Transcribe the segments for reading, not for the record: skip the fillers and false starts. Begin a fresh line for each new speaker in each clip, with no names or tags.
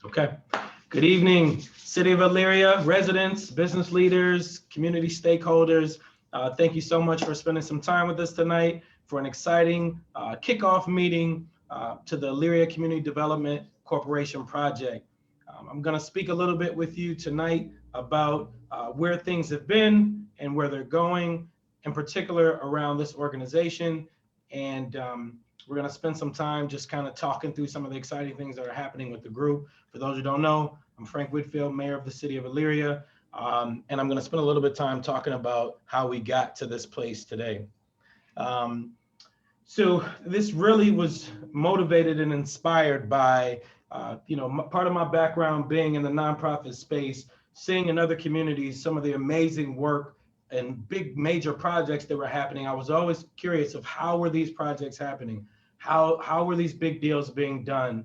Okay. Good evening, City of Elyria residents, business leaders, community stakeholders. Thank you so much for spending some time with us tonight for an exciting kickoff meeting to the Elyria Community Development Corporation project. I'm going to speak a little bit with you tonight about where things have been and where they're going, in particular around this organization. And we're going to spend some time just kind of talking through some of the exciting things that are happening with the group. For those who don't know, I'm Frank Whitfield, Mayor of the City of Elyria, and I'm going to spend a little bit of time talking about how we got to this place today. So this really was motivated and inspired by, part of my background being in the nonprofit space, seeing in other communities some of the amazing work and big major projects that were happening. I was always curious of how were these projects happening? How were these big deals being done?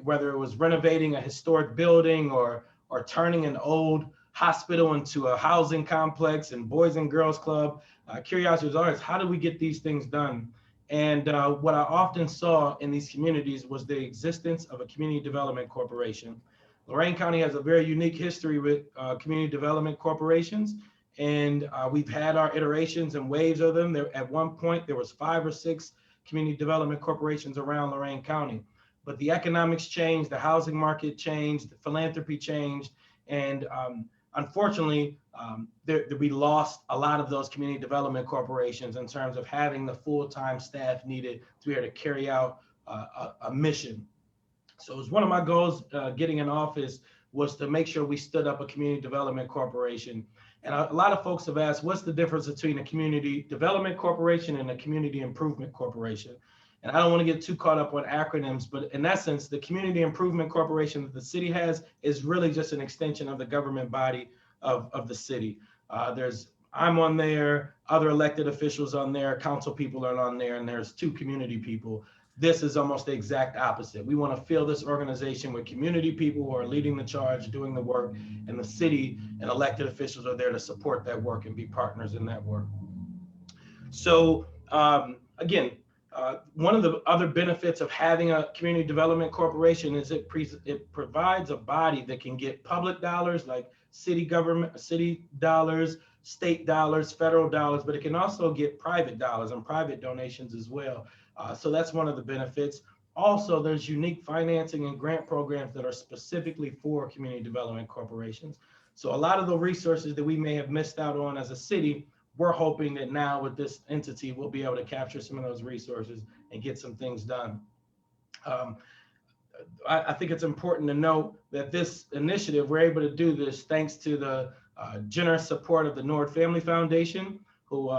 Whether it was renovating a historic building or turning an old hospital into a housing complex and boys and girls club. Curiosity was always, how do we get these things done? And what I often saw in these communities was the existence of a community development corporation. Lorain County has a very unique history with community development corporations. And we've had our iterations and waves of them. At one point, there was 5 or 6 community development corporations around Lorain County. But the economics changed, the housing market changed, the philanthropy changed. And unfortunately, we lost a lot of those community development corporations in terms of having the full-time staff needed to be able to carry out a mission. So it was one of my goals getting in office was to make sure we stood up a community development corporation. And a lot of folks have asked, what's the difference between a community development corporation and a community improvement corporation? And I don't want to get too caught up on acronyms, but in essence, the community improvement corporation that the city has is really just an extension of the government body of the city. I'm on there, other elected officials on there, council people are on there, and there's 2 community people. This is almost the exact opposite. We want to fill this organization with community people who are leading the charge, doing the work, and the city and elected officials are there to support that work and be partners in that work. So again, one of the other benefits of having a community development corporation is it provides a body that can get public dollars like city government, city dollars, state dollars, federal dollars, but it can also get private dollars and private donations as well. So that's one of the benefits. Also, there's unique financing and grant programs that are specifically for community development corporations. So a lot of the resources that we may have missed out on as a city, we're hoping that now with this entity, we'll be able to capture some of those resources and get some things done. I think it's important to note that this initiative, we're able to do this thanks to the generous support of the Nord Family Foundation, who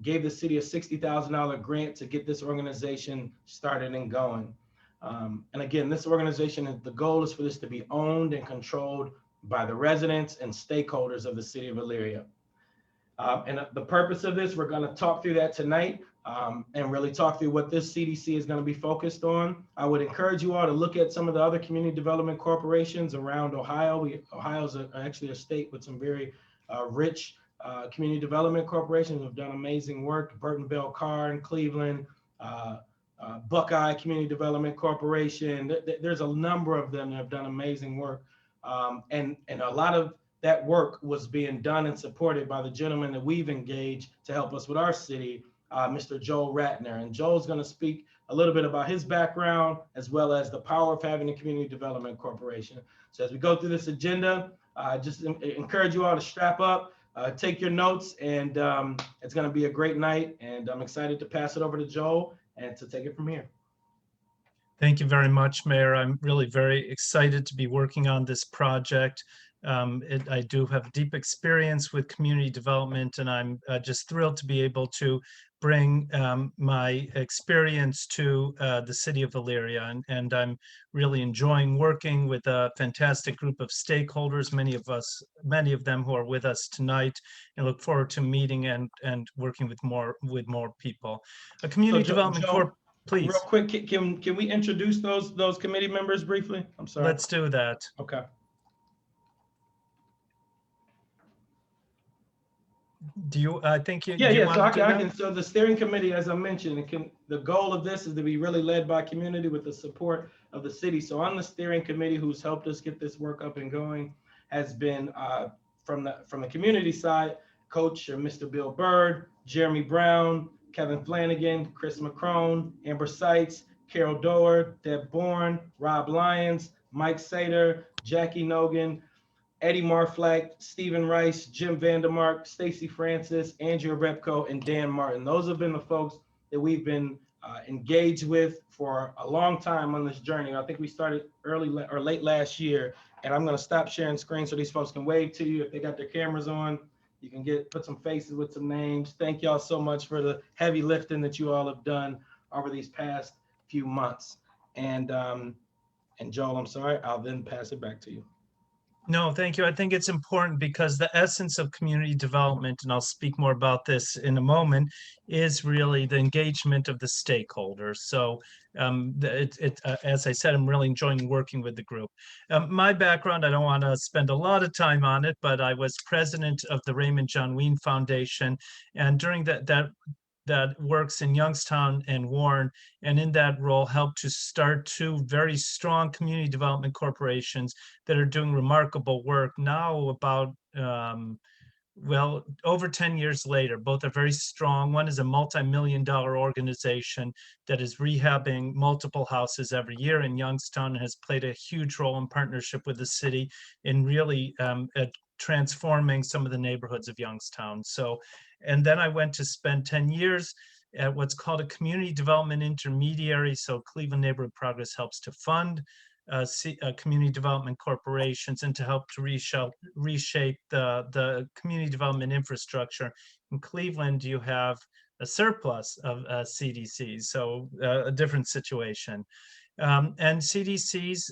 gave the city a $60,000 grant to get this organization started and going. And again, this organization, the goal is for this to be owned and controlled by the residents and stakeholders of the city of Elyria. And the purpose of this, we're going to talk through that tonight and really talk through what this CDC is going to be focused on. I would encourage you all to look at some of the other community development corporations around Ohio. Ohio's actually a state with some very rich community development corporations have done amazing work. Burton Bell Carr in Cleveland, Buckeye Community Development Corporation. There's a number of them that have done amazing work. And a lot of that work was being done and supported by the gentleman that we've engaged to help us with our city, Mr. Joel Ratner. And Joel's going to speak a little bit about his background, as well as the power of having a community development corporation. So as we go through this agenda, just encourage you all to strap up, take your notes, and it's going to be a great night. And I'm excited to pass it over to Joel and to take it from here.
Thank you very much, Mayor. I'm really very excited to be working on this project. I do have deep experience with community development, and I'm just thrilled to be able to bring my experience to the city of Elyria, and I'm really enjoying working with a fantastic group of stakeholders, many of them who are with us tonight, and look forward to meeting and working with more people. A community development corp. Please.
Real quick, can we introduce those committee members briefly? I'm sorry.
Let's do that.
Okay.
Do you, I think you,
Yeah,
do you
yeah. So
want to do
I
that?
can. So the steering committee, as I mentioned, the goal of this is to be really led by community with the support of the city. So on the steering committee, who's helped us get this work up and going, has been from the community side, Coach Mr. Bill Bird, Jeremy Brown, Kevin Flanagan, Chris McCrone, Amber Seitz, Carol Doer, Deb Bourne, Rob Lyons, Mike Sater, Jackie Nogan, Eddie Marflack, Stephen Rice, Jim Vandermark, Stacy Francis, Andrea Repko, and Dan Martin. Those have been the folks that we've been engaged with for a long time on this journey. I think we started early or late last year, and I'm going to stop sharing screen so these folks can wave to you. If they got their cameras on, you can put some faces with some names. Thank y'all so much for the heavy lifting that you all have done over these past few months. And Joel, I'm sorry, I'll then pass it back to you.
No, thank you. I think it's important because the essence of community development, and I'll speak more about this in a moment, is really the engagement of the stakeholders. So, as I said, I'm really enjoying working with the group. My background, I don't want to spend a lot of time on it, but I was president of the Raymond John Ween Foundation, and during that works in Youngstown and Warren, and in that role helped to start two very strong community development corporations that are doing remarkable work now about well, over 10 years later. Both are very strong. One is a multi-million-dollar organization that is rehabbing multiple houses every year in Youngstown and has played a huge role in partnership with the city in really transforming some of the neighborhoods of Youngstown. So, and then I went to spend 10 years at what's called a community development intermediary. So Cleveland Neighborhood Progress helps to fund community development corporations and to help to reshape the community development infrastructure. In Cleveland, you have a surplus of CDCs, so a different situation. And CDCs,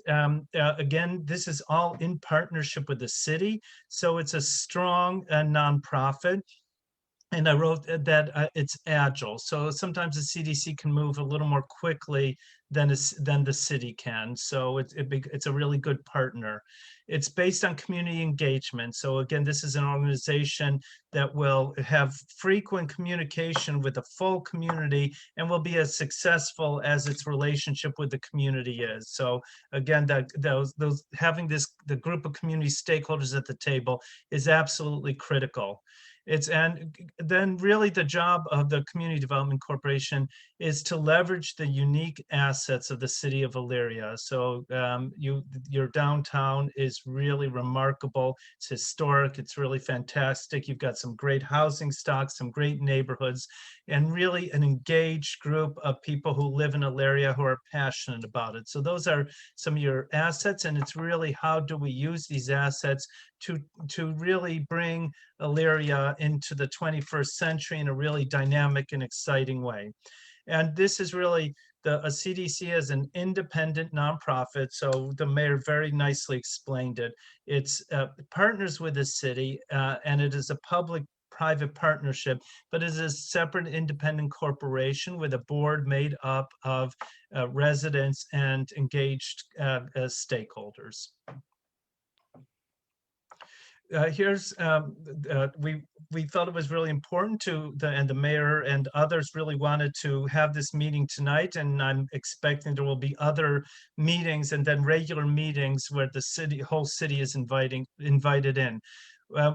again, this is all in partnership with the city. So it's a strong nonprofit. And I wrote that it's agile. So sometimes the CDC can move a little more quickly than the city can. So it's a really good partner. It's based on community engagement. So again, this is an organization that will have frequent communication with the full community and will be as successful as its relationship with the community is. So again, those having the group of community stakeholders at the table is absolutely critical. And then really the job of the Community Development Corporation is to leverage the unique assets of the city of Elyria. So your downtown is really remarkable. It's historic. It's really fantastic. You've got some great housing stock, some great neighborhoods, and really an engaged group of people who live in Elyria who are passionate about it. So those are some of your assets, and it's really how do we use these assets to really bring Elyria into the 21st century in a really dynamic and exciting way. And this is really a CDC as an independent nonprofit. So the mayor very nicely explained it. It's partners with the city, and it is a public-private partnership, but it is a separate independent corporation with a board made up of residents and engaged stakeholders. Here's we thought it was really important and the mayor and others really wanted to have this meeting tonight, and I'm expecting there will be other meetings and then regular meetings where the whole city is invited in.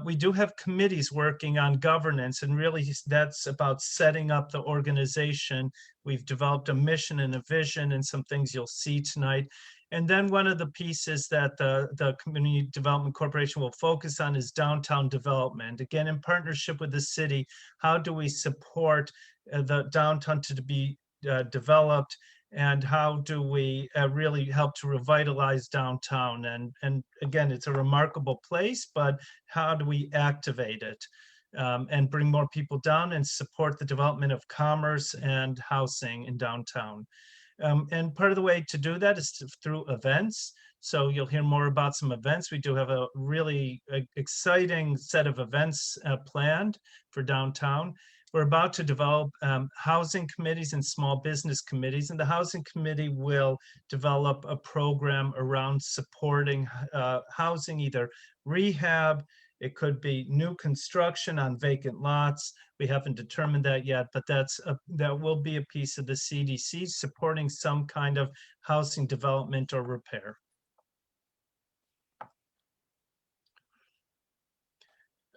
We do have committees working on governance, and really that's about setting up the organization. We've developed a mission and a vision and some things you'll see tonight. And then one of the pieces that the Community Development Corporation will focus on is downtown development. Again, in partnership with the city, how do we support the downtown to be developed, and how do we really help to revitalize downtown? And again, it's a remarkable place, but how do we activate it and bring more people down and support the development of commerce and housing in downtown? And part of the way to do that is through events. So you'll hear more about some events. We do have a really exciting set of events planned for downtown. We're about to develop housing committees and small business committees, and the housing committee will develop a program around supporting housing, either rehab, It could be new construction on vacant lots. We haven't determined that yet, but that will be a piece of the CDC supporting some kind of housing development or repair.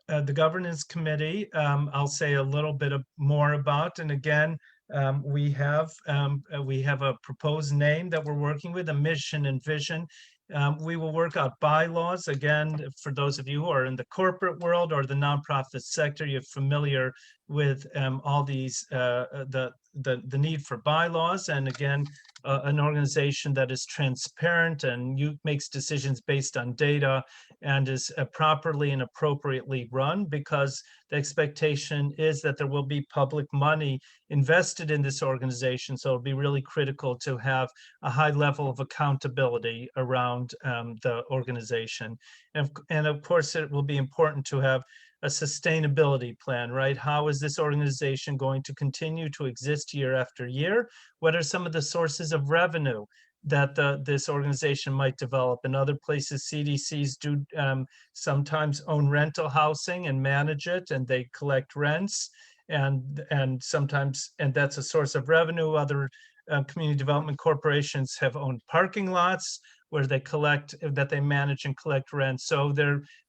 The governance committee, I'll say a little bit more about, and again, we have a proposed name that we're working with, a mission and vision. We will work out bylaws. Again, for those of you who are in the corporate world or the nonprofit sector, you're familiar with all these, the need for bylaws. And again, an organization that is transparent and makes decisions based on data and is properly and appropriately run, because the expectation is that there will be public money invested in this organization. So it'll be really critical to have a high level of accountability around the organization. And of course, it will be important to have a sustainability plan, right? How is this organization going to continue to exist year after year? What are some of the sources of revenue that this organization might develop? In other places, CDCs do sometimes own rental housing and manage it, and they collect rents, and sometimes, and that's a source of revenue. Other community development corporations have owned parking lots where they manage and collect rent. So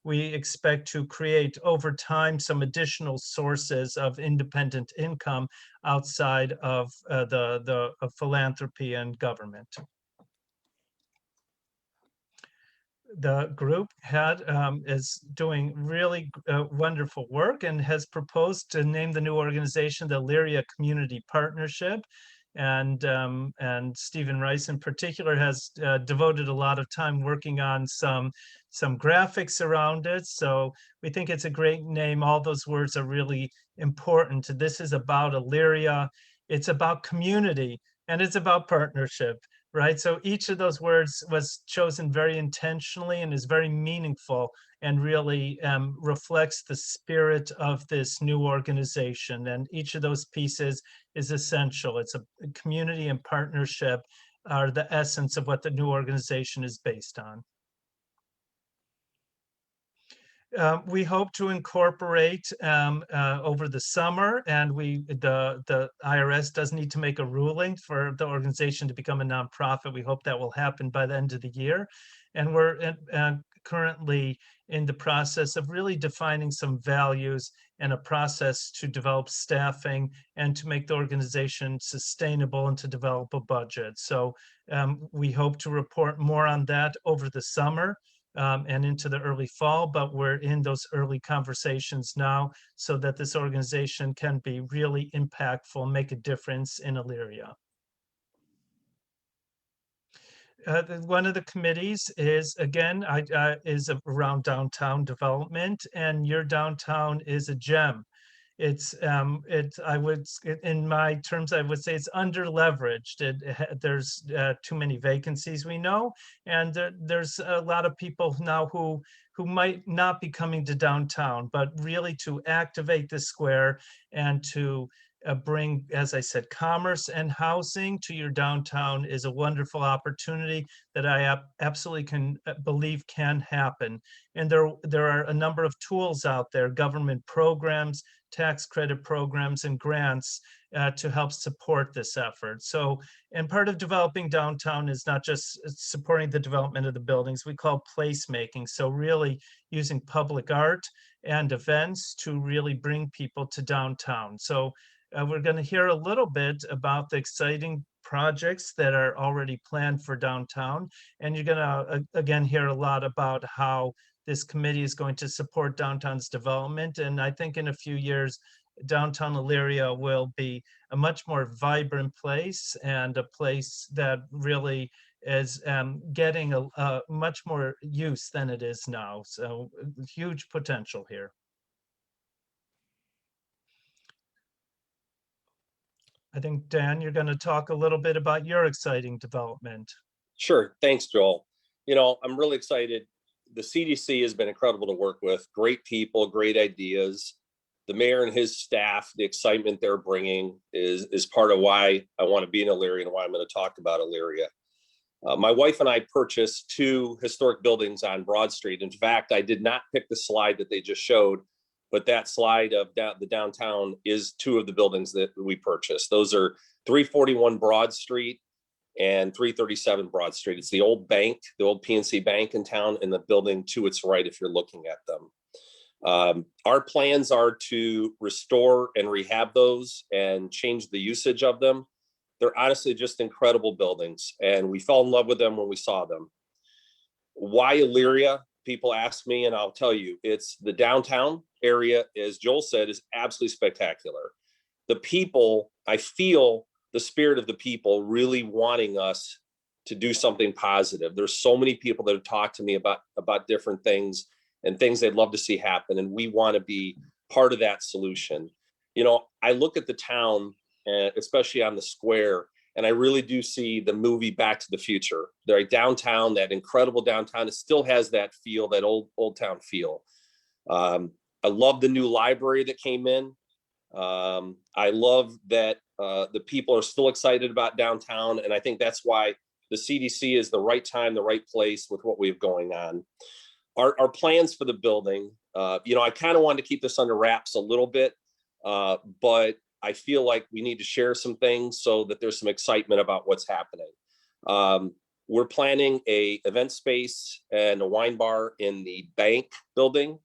we expect to create over time some additional sources of independent income outside of the philanthropy and government. The group is doing really wonderful work and has proposed to name the new organization the Elyria Community Partnership. And Stephen Rice in particular has devoted a lot of time working on some graphics around it. So we think it's a great name. All those words are really important. This is about Elyria, it's about community, and it's about partnership, right? So each of those words was chosen very intentionally and is very meaningful and really reflects the spirit of this new organization. And each of those pieces is essential. It's a community and partnership are the essence of what the new organization is based on. We hope to incorporate over the summer, and the IRS does need to make a ruling for the organization to become a nonprofit. We hope that will happen by the end of the year. And we're currently in the process of really defining some values and a process to develop staffing and to make the organization sustainable and to develop a budget. So we hope to report more on that over the summer and into the early fall, but we're in those early conversations now so that this organization can be really impactful, make a difference in Elyria. One of the committees is, again, is around downtown development, and your downtown is a gem. In my terms, I would say it's under leveraged. There's too many vacancies, we know, and there's a lot of people now who might not be coming to downtown, but really to activate the square and to bring, as I said, commerce and housing to your downtown is a wonderful opportunity that I absolutely can believe can happen. And there are a number of tools out there, government programs, tax credit programs, and grants to help support this effort. So, and part of developing downtown is not just supporting the development of the buildings, we call placemaking. So really using public art and events to really bring people to downtown. So we're going to hear a little bit about the exciting projects that are already planned for downtown. And you're going to, again, hear a lot about how this committee is going to support downtown's development. And I think in a few years, downtown Elyria will be a much more vibrant place and a place that really is getting a much more use than it is now. So huge potential here. I think, Dan, you're going to talk a little bit about your exciting development.
Sure. Thanks, Joel. You know, I'm really excited. The CDC has been incredible to work with. Great people, great ideas. The mayor and his staff, the excitement they're bringing is part of why I want to be in Elyria and why I'm going to talk about Elyria. My wife and I purchased 2 historic buildings on Broad Street. In fact, I did not pick the slide that they just showed, but that slide of the downtown is 2 of the buildings that we purchased. Those are 341 Broad Street and 337 Broad Street. It's the old bank, the old PNC Bank in town, and the building to its right if you're looking at them. Our plans are to restore and rehab those and change the usage of them. They're honestly just incredible buildings, and we fell in love with them when we saw them. Why Elyria? People ask me, and I'll tell you, it's the downtown area, as Joel said, is absolutely spectacular. The people, I feel the spirit of the people really wanting us to do something positive. There's so many people that have talked to me about different things and things they'd love to see happen, and we want to be part of that solution. You know, I look at the town, especially on the square, and I really do see the movie Back to the Future. They're downtown, that incredible downtown. It still has that feel, that old town feel. I love the new library that came in. I love that the people are still excited about downtown, and I think that's why the CDC is the right time, the right place with what we have going on. Our plans for the building, you know, I kind of wanted to keep this under wraps a little bit, but I feel like we need to share some things so that there's some excitement about what's happening. We're planning a event space and a wine bar in the bank building.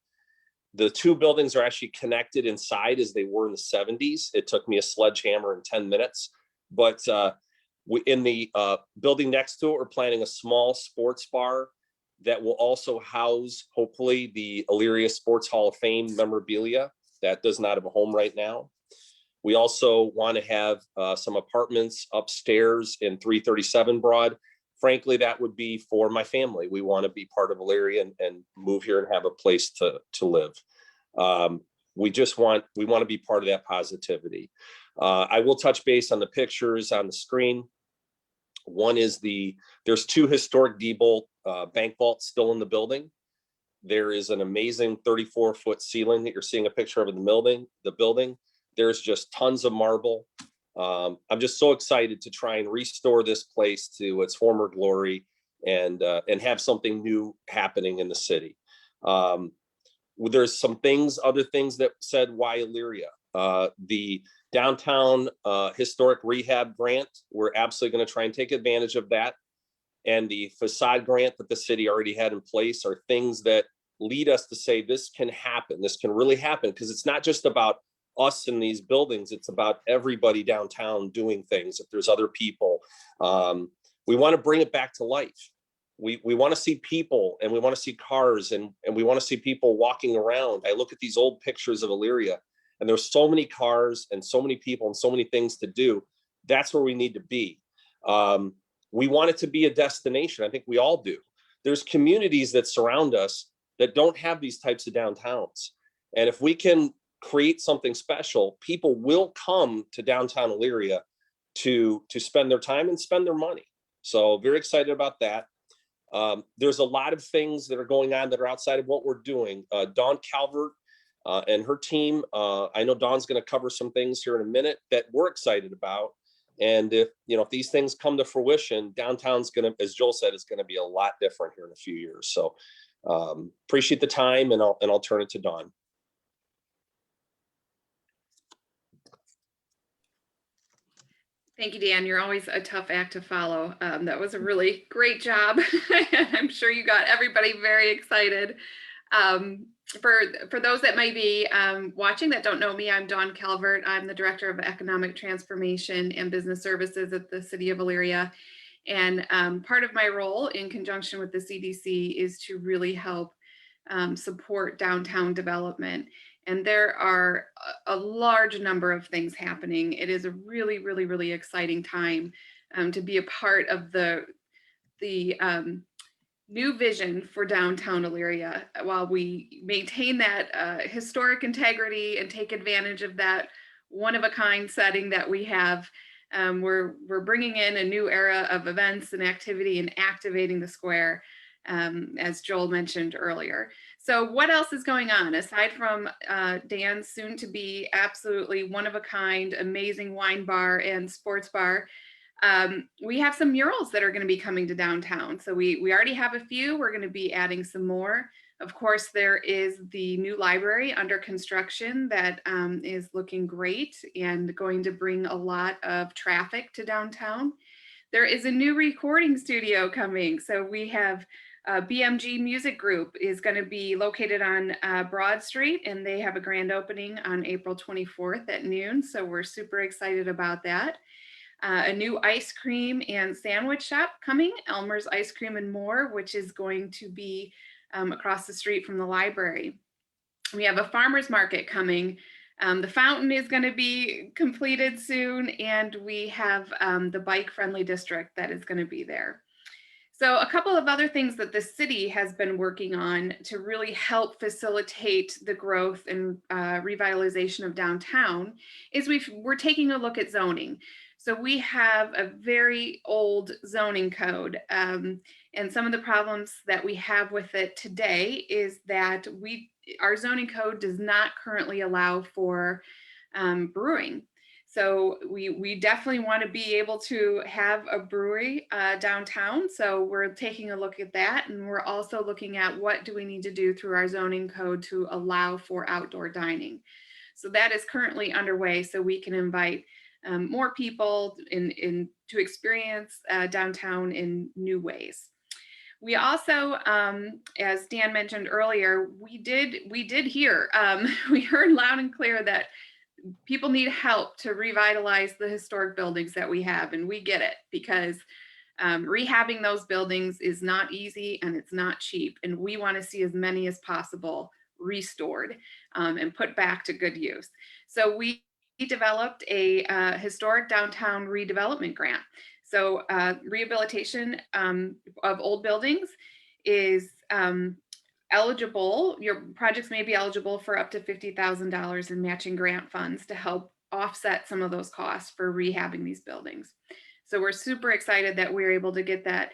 The 2 buildings are actually connected inside as they were in the 70s. It took me a sledgehammer in 10 minutes, but in the building next to it, we're planning a small sports bar that will also house, hopefully, the Elyria Sports Hall of Fame memorabilia that does not have a home right now. We also want to have some apartments upstairs in 337 Broad. Frankly, that would be for my family. We want to be part of Elyria and move here and have a place to live. We want to be part of that positivity. I will touch base on the pictures on the screen. One is there's 2 historic Diebold bank vaults still in the building. There is an amazing 34-foot ceiling that you're seeing a picture of in the building. There's just tons of marble. I'm just so excited to try and restore this place to its former glory and have something new happening in the city. There's some other things that said why Elyria. The downtown historic rehab grant, we're absolutely going to try and take advantage of that. And the facade grant that the city already had in place are things that lead us to say this can happen. This can really happen, because it's not just about us in these buildings. It's about everybody downtown doing things. If there's other people, we want to bring it back to life. We want to see people, and we want to see cars, and we want to see people walking around. I look at these old pictures of Elyria, and there's so many cars and so many people and so many things to do. That's where we need to be. We want it to be a destination. I think we all do. There's communities that surround us that don't have these types of downtowns. And if we can create something special, people will come to downtown Elyria to spend their time and spend their money. So very excited about that. There's a lot of things that are going on that are outside of what we're doing. Dawn Calvert and her team, I know Dawn's going to cover some things here in a minute that we're excited about. And if these things come to fruition, downtown's going to, as Joel said, it's going to be a lot different here in a few years. So appreciate the time, and I'll turn it to Dawn.
Thank you, Dan. You're always a tough act to follow. That was a really great job. I'm sure you got everybody very excited. For those that may be watching that don't know me, I'm Dawn Calvert. I'm the Director of Economic Transformation and Business Services at the City of Elyria. And part of my role, in conjunction with the CDC, is to really help support downtown development. And there are a large number of things happening. It is a really, really, really exciting time to be a part of the new vision for downtown Elyria, while we maintain that historic integrity and take advantage of that one-of-a-kind setting that we have. We're bringing in a new era of events and activity and activating the square, as Joel mentioned earlier. So what else is going on aside from Dan's soon to be absolutely one-of-a-kind amazing wine bar and sports bar? We have some murals that are going to be coming to downtown. So we already have a few. We're going to be adding some more. Of course, there is the new library under construction that is looking great and going to bring a lot of traffic to downtown. There is a new recording studio coming. So we have BMG Music Group is going to be located on Broad Street, and they have a grand opening on April 24th at noon. So we're super excited about that. A new ice cream and sandwich shop coming, Elmer's Ice Cream and More, which is going to be across the street from the library. We have a farmer's market coming. The fountain is going to be completed soon, and we have the bike-friendly district that is going to be there. So a couple of other things that the city has been working on to really help facilitate the growth and revitalization of downtown is we're taking a look at zoning. So we have a very old zoning code, and some of the problems that we have with it today is that our zoning code does not currently allow for brewing. So we definitely want to be able to have a brewery downtown. So we're taking a look at that, and we're also looking at what do we need to do through our zoning code to allow for outdoor dining. So that is currently underway, so we can invite more people to experience downtown in new ways. We also, as Dan mentioned earlier, we did hear, we heard loud and clear that people need help to revitalize the historic buildings that we have, and we get it, because rehabbing those buildings is not easy and it's not cheap, and we want to see as many as possible restored and put back to good use. So we developed a historic downtown redevelopment grant. So rehabilitation of old buildings is eligible. Your projects may be eligible for up to $50,000 in matching grant funds to help offset some of those costs for rehabbing these buildings. So we're super excited that we're able to get that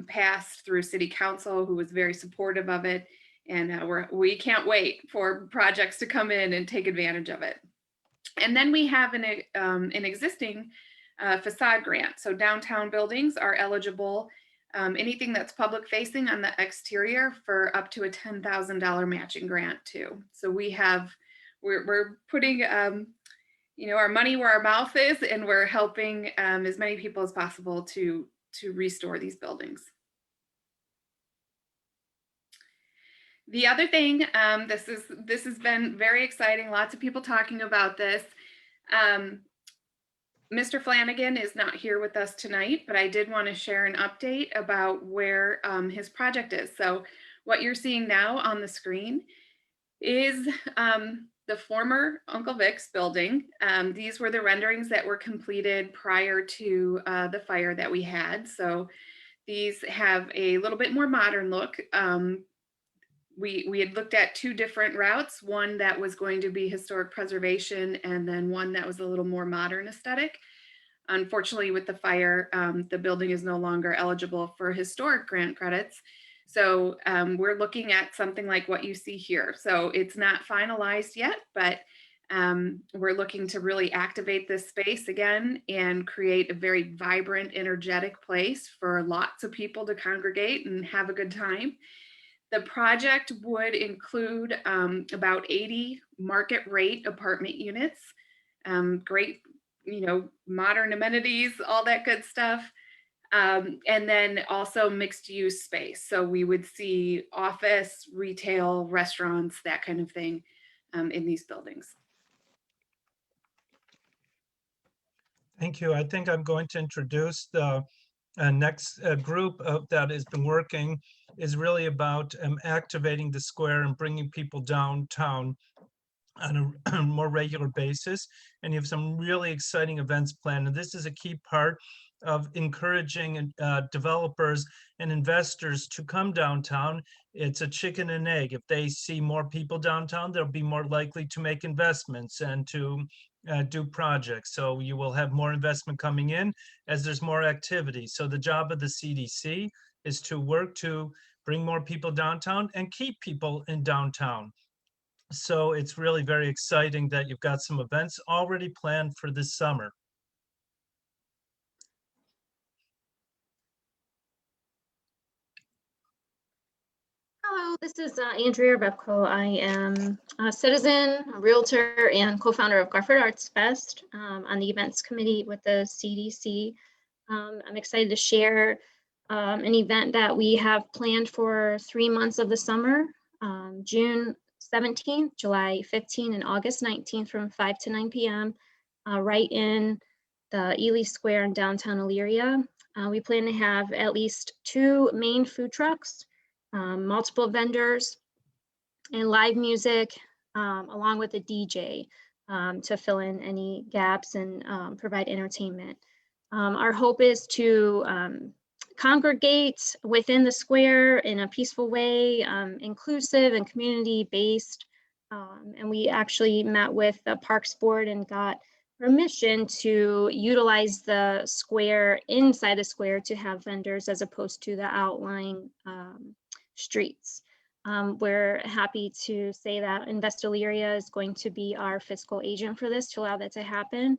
passed through City Council, who was very supportive of it. And we can't wait for projects to come in and take advantage of it. And then we have an existing facade grant. So downtown buildings are eligible, anything that's public facing on the exterior, for up to a $10,000 matching grant too. So we're putting our money where our mouth is, and we're helping as many people as possible to restore these buildings. The other thing, this has been very exciting. Lots of people talking about this. Mr. Flanagan is not here with us tonight, but I did want to share an update about where his project is. So what you're seeing now on the screen is the former Uncle Vic's building. These were the renderings that were completed prior to the fire that we had. So these have a little bit more modern look. We had looked at two different routes, one that was going to be historic preservation, and then one that was a little more modern aesthetic. Unfortunately, with the fire, the building is no longer eligible for historic grant credits. So we're looking at something like what you see here. So it's not finalized yet, but we're looking to really activate this space again and create a very vibrant, energetic place for lots of people to congregate and have a good time. The project would include about 80 market rate apartment units, great, modern amenities, all that good stuff. And then also mixed use space. So we would see office, retail, restaurants, that kind of thing in these buildings.
Thank you. I think I'm going to introduce the next group that has been working is really about activating the square and bringing people downtown on a more regular basis. And you have some really exciting events planned. And this is a key part of encouraging developers and investors to come downtown. It's a chicken and egg. If they see more people downtown, they'll be more likely to make investments and to do projects. So you will have more investment coming in as there's more activity. So the job of the CDC is to work to bring more people downtown and keep people in downtown. So it's really very exciting that you've got some events already planned for this summer.
Hello, this is Andrea Repko. I am a citizen, a realtor, and co-founder of Garford Arts Fest on the events committee with the CDC. I'm excited to share an event that we have planned for 3 months of the summer, June 17th, July 15th, and August 19th from 5 to 9 p.m. Right in the Ely Square in downtown Elyria. We plan to have at least 2 main food trucks, multiple vendors, and live music, along with a DJ to fill in any gaps and provide entertainment. Our hope is to congregate within the square in a peaceful way, inclusive and community-based. And we actually met with the Parks Board and got permission to utilize the square, inside the square, to have vendors as opposed to the outlying streets. We're happy to say that Invest Elyria is going to be our fiscal agent for this to allow that to happen.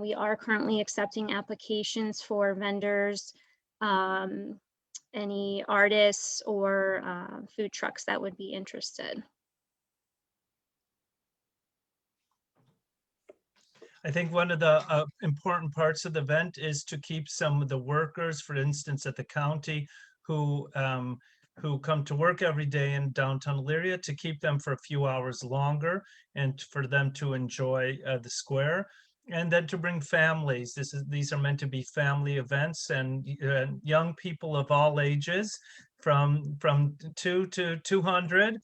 We are currently accepting applications for vendors, any artists or food trucks that would be interested.
I think one of the important parts of the event is to keep some of the workers, for instance, at the county who come to work every day in downtown Elyria, to keep them for a few hours longer and for them to enjoy the square. And then to bring families. These are meant to be family events, and young people of all ages, from 2 to 200,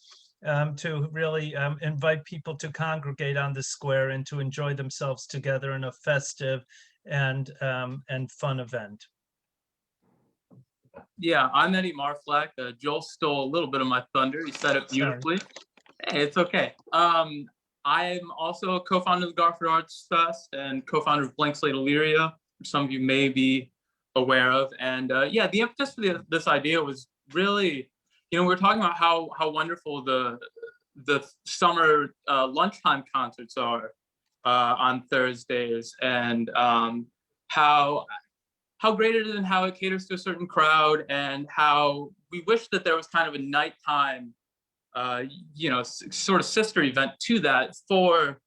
to really invite people to congregate on the square and to enjoy themselves together in a festive and fun event.
Yeah, I'm Eddie Marflack. Joel stole a little bit of my thunder. He said it beautifully. Hey, it's okay. I'm also a co-founder of the Garford Arts Fest and co-founder of Blank Slate Elyria, which some of you may be aware of. And yeah, the impetus for this idea was really, we're talking about how wonderful the summer lunchtime concerts are on Thursdays, and how great it is and how it caters to a certain crowd, and how we wish that there was kind of a nighttime, sort of sister event to that for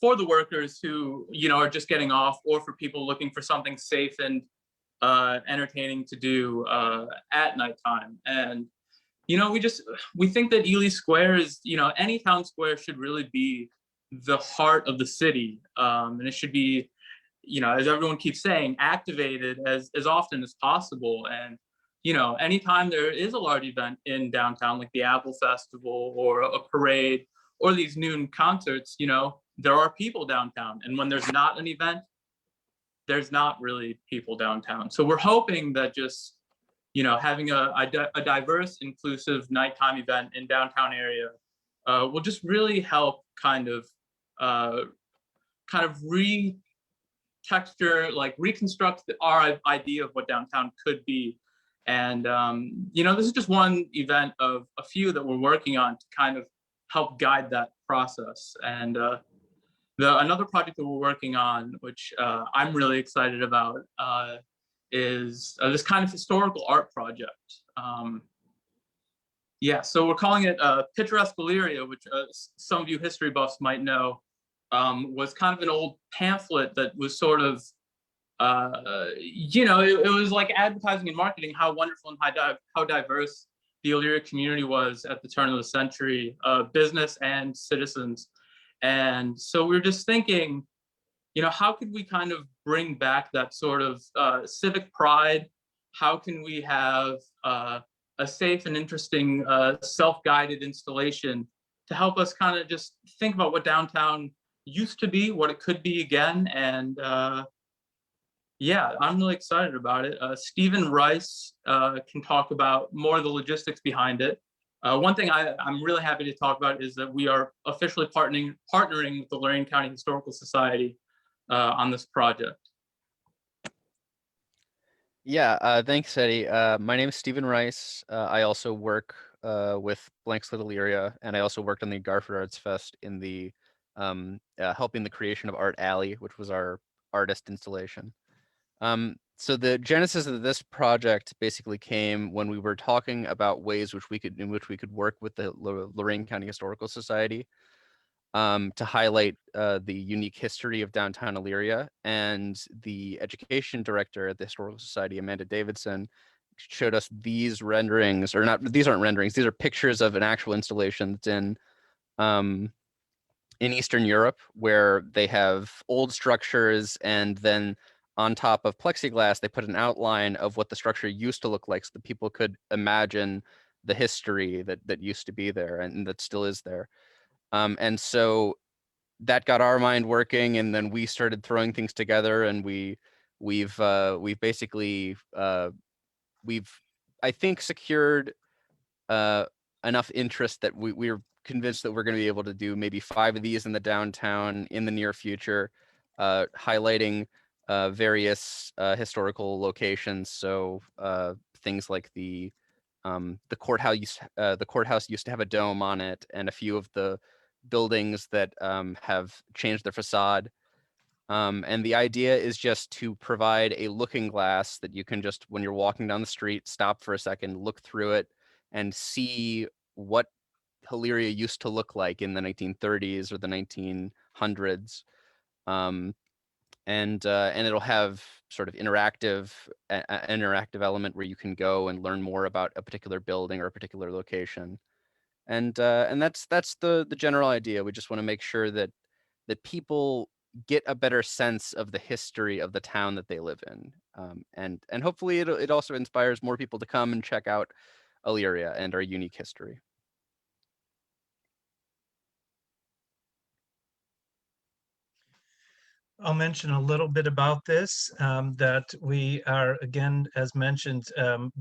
the workers who, are just getting off, or for people looking for something safe and entertaining to do at nighttime. And, we think that Ely Square is, any town square should really be the heart of the city. And it should be, as everyone keeps saying, activated as often as possible. And, anytime there is a large event in downtown, like the Apple Festival or a parade or these noon concerts, there are people downtown. And when there's not an event, there's not really people downtown. So we're hoping that just, having a diverse, inclusive nighttime event in downtown area will just really help kind of texture, like reconstruct our idea of what downtown could be. And, this is just one event of a few that we're working on to kind of help guide that process. And another project that we're working on, which I'm really excited about, is this kind of historical art project. Yeah, so we're calling it Picturesqualeria, which some of you history buffs might know. Was kind of an old pamphlet that was sort of, it was like advertising and marketing how wonderful and how diverse the Elyria community was at the turn of the century, business and citizens. And so we were just thinking, how could we kind of bring back that sort of civic pride? How can we have a safe and interesting self-guided installation to help us kind of just think about what downtown used to be, what it could be again. And yeah, I'm really excited about it. Stephen Rice can talk about more of the logistics behind it. One thing I'm really happy to talk about is that we are officially partnering with the Lyons County Historical Society on this project.
Yeah, thanks, Eddie. My name is Stephen Rice. I also work with Blank Slate Elyria, and I also worked on the Garford Arts Fest in the helping the creation of Art Alley, which was our artist installation. So the genesis of this project basically came when we were talking about ways in which we could work with the Lorain County Historical Society to highlight the unique history of downtown Elyria. And the education director at the Historical Society, Amanda Davidson, showed us these renderings, or not, these aren't renderings, these are pictures of an actual installation that's in Eastern Europe, where they have old structures, and then on top of plexiglass, they put an outline of what the structure used to look like, so that people could imagine the history that used to be there and that still is there. And so that got our mind working, and then we started throwing things together, and we've basically I think secured enough interest that we're convinced that we're going to be able to do maybe 5 of these in the downtown in the near future, highlighting various historical locations. So things like the courthouse. The courthouse used to have a dome on it, and a few of the buildings that have changed their facade. And the idea is just to provide a looking glass that you can just, when you're walking down the street, stop for a second, look through it, and see what Elyria used to look like in the 1930s or the 1900s. And it'll have sort of interactive element where you can go and learn more about a particular building or a particular location. And that's the general idea. We just want to make sure that people get a better sense of the history of the town that they live in. And hopefully it also inspires more people to come and check out Elyria and our unique history.
I'll mention a little bit about this, that we are, again, as mentioned,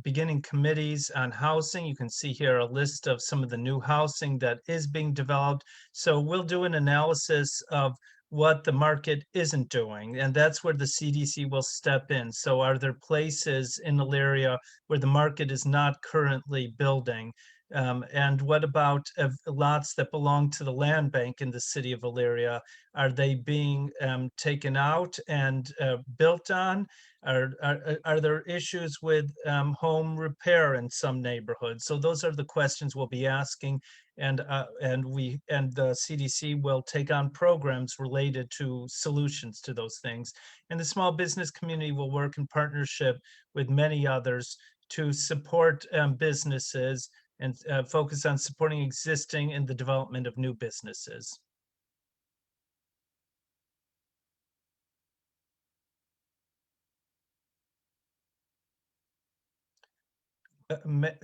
beginning committees on housing. You can see here a list of some of the new housing that is being developed. So we'll do an analysis of what the market isn't doing, and that's where the CDC will step in. So are there places in Elyria where the market is not currently building? And what about lots that belong to the land bank in the city of Elyria? Are they being taken out and built on? Are there issues with home repair in some neighborhoods? So those are the questions we'll be asking, and the CDC will take on programs related to solutions to those things. And the small business community will work in partnership with many others to support businesses and focus on supporting existing and the development of new businesses.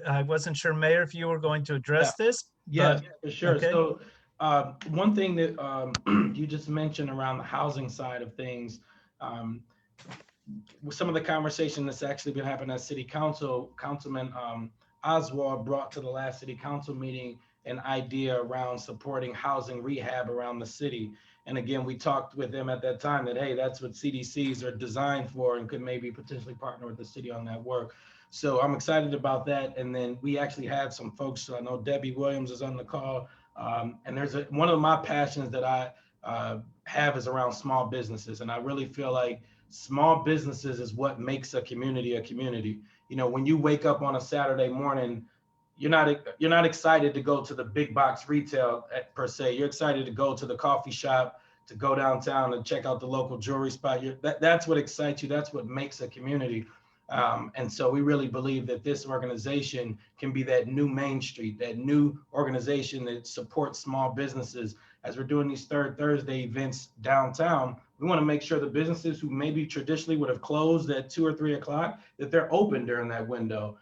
I wasn't sure, Mayor, if you were going to address this.
Yeah, for sure.
Okay.
So one thing that you just mentioned around the housing side of things, some of the conversation that's actually been happening at City Council, Councilman Oswald brought to the last City Council meeting an idea around supporting housing rehab around the city. And again, we talked with them at that time that, hey, that's what CDCs are designed for and could maybe potentially partner with the city on that work. So I'm excited about that. And then we actually had some folks, so I know Debbie Williams is on the call. And there's one of my passions that I have is around small businesses. And I really feel like small businesses is what makes a community a community. You know, when you wake up on a Saturday morning, you're not excited to go to the big box retail per se. You're excited to go to the coffee shop, to go downtown and check out the local jewelry spot. That's what excites you. That's what makes a community. And so we really believe that this organization can be that new Main Street, that new organization that supports small businesses. As we're doing these Third Thursday events downtown, we want to make sure the businesses who maybe traditionally would have closed at 2 or 3 o'clock, that they're open during that window,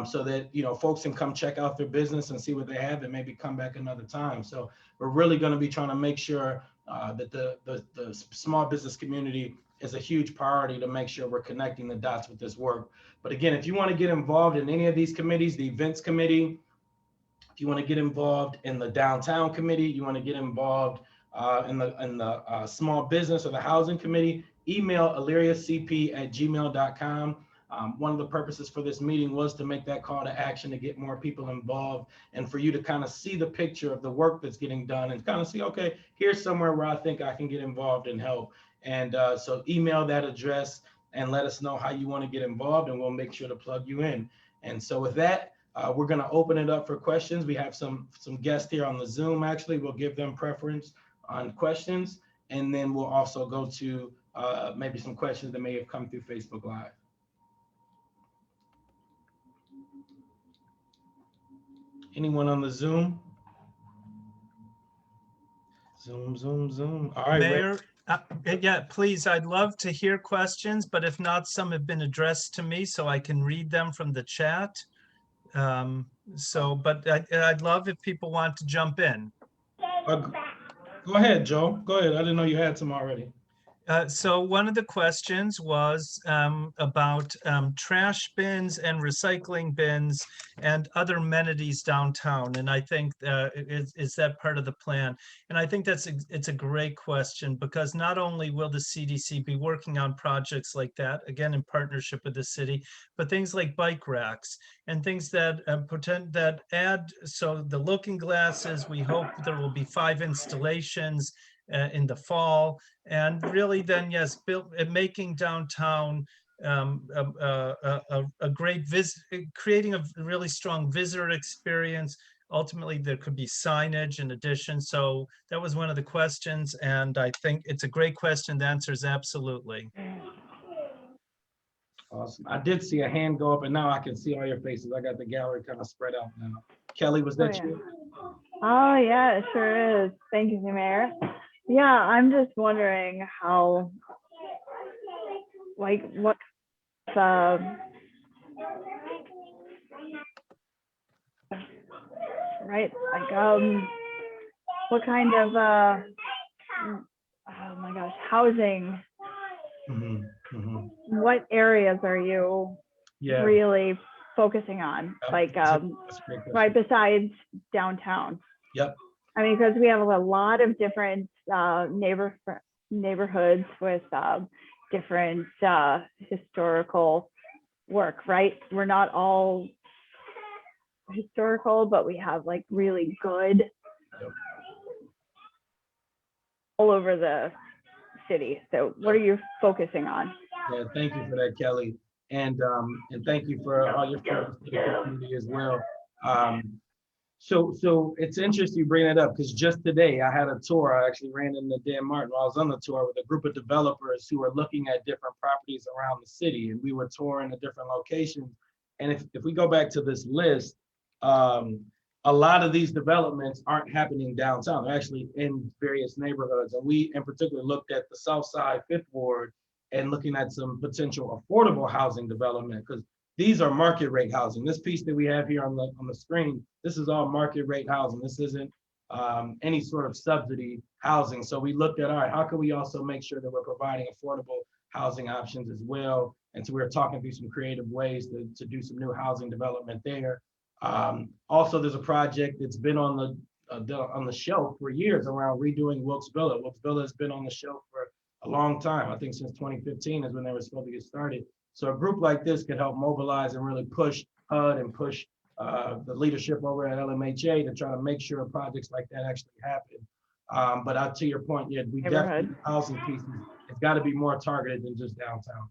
so that, you know, folks can come check out their business and see what they have and maybe come back another time. So we're really going to be trying to make sure that the small business community is a huge priority to make sure we're connecting the dots with this work. But again, if you want to get involved in any of these committees, the events committee, if you want to get involved in the downtown committee, you want to get involved in the small business or the housing committee, email elyriacp@gmail.com. One of the purposes for this meeting was to make that call to action to get more people involved and for you to kind of see the picture of the work that's getting done and kind of see, okay, here's somewhere where I think I can get involved and help. And so email that address and let us know how you want to get involved, and we'll make sure to plug you in. And so with that, we're going to open it up for questions. We have some guests here on the Zoom. Actually, we'll give them preference on questions, and then we'll also go to maybe some questions that may have come through Facebook Live. Anyone on the Zoom? Zoom. All right,
Mayor, yeah, please, I'd love to hear questions, but if not, some have been addressed to me, so I can read them from the chat. But I'd love if people want to jump in.
Go ahead, Joe. Go ahead. I didn't know you had some already.
So one of the questions was about trash bins and recycling bins and other amenities downtown. And I think is that part of the plan? And I think it's a great question, because not only will the CDC be working on projects like that, again, in partnership with the city, but things like bike racks and things that that add, so the looking glasses, we hope there will be 5 installations in the fall, and really then, yes, making downtown a great visit, creating a really strong visitor experience. Ultimately, there could be signage in addition. So that was one of the questions, and I think it's a great question. The answer is absolutely.
Awesome. I did see a hand go up, and now I can see all your faces. I got the gallery kind of spread out now. Kelly, was that you?
Oh yeah, it sure is. Thank you, Mayor. Yeah, I'm just wondering how, like, what, right? Like, what kind of, oh my gosh, housing? What areas are you really focusing on? Like, right besides downtown?
Yep.
I mean, because we have a lot of different neighborhoods with different historical work, right? We're not all historical, but we have like really good all over the city. So what are you focusing on?
Yeah, thank you for that, Kelly. And thank you for all your service to the community as well. So it's interesting you bring that up, because just today I had a tour. I actually ran into Dan Martin while I was on the tour with a group of developers who are looking at different properties around the city, and we were touring the different locations. And if we go back to this list, a lot of these developments aren't happening downtown. They're actually in various neighborhoods. And we in particular looked at the South Side 5th Ward and looking at some potential affordable housing development, because these are market rate housing. This piece that we have here on the screen, this is all market rate housing. This isn't any sort of subsidy housing. So we looked at, all right, how can we also make sure that we're providing affordable housing options as well? And so we were talking through some creative ways to do some new housing development there. Also, there's a project that's been on the shelf for years around redoing Wilkes Villa. Wilkes Villa has been on the shelf for a long time. I think since 2015 is when they were supposed to get started. So a group like this could help mobilize and really push HUD and push the leadership over at LMHA to try to make sure projects like that actually happen. But to your point, yeah, we definitely, housing pieces, it's got to be more targeted than just downtown.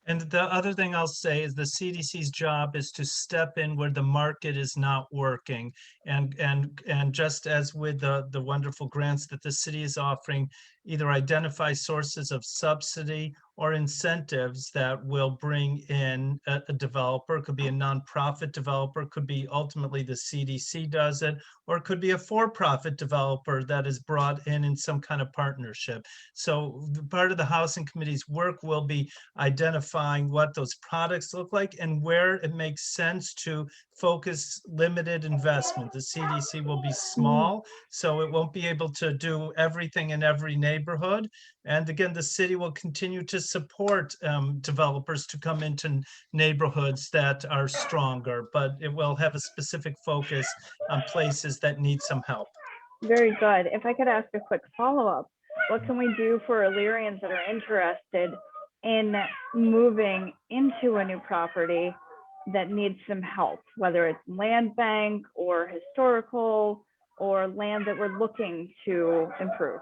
And the other thing I'll say is the CDC's job is to step in where the market is not working. And just as with the wonderful grants that the city is offering, either identify sources of subsidy or incentives that will bring in a developer. It could be a nonprofit developer, could be ultimately the CDC does it, or it could be a for-profit developer that is brought in some kind of partnership. So part of the Housing Committee's work will be identifying what those products look like and where it makes sense to focus limited investment. The CDC will be small, so it won't be able to do everything in every neighborhood. And again, the city will continue to support developers to come into neighborhoods that are stronger, but it will have a specific focus on places that need some help.
Very good. If I could ask a quick follow-up, what can we do for Illyrians that are interested in moving into a new property that needs some help, whether it's land bank or historical or land that we're looking to improve?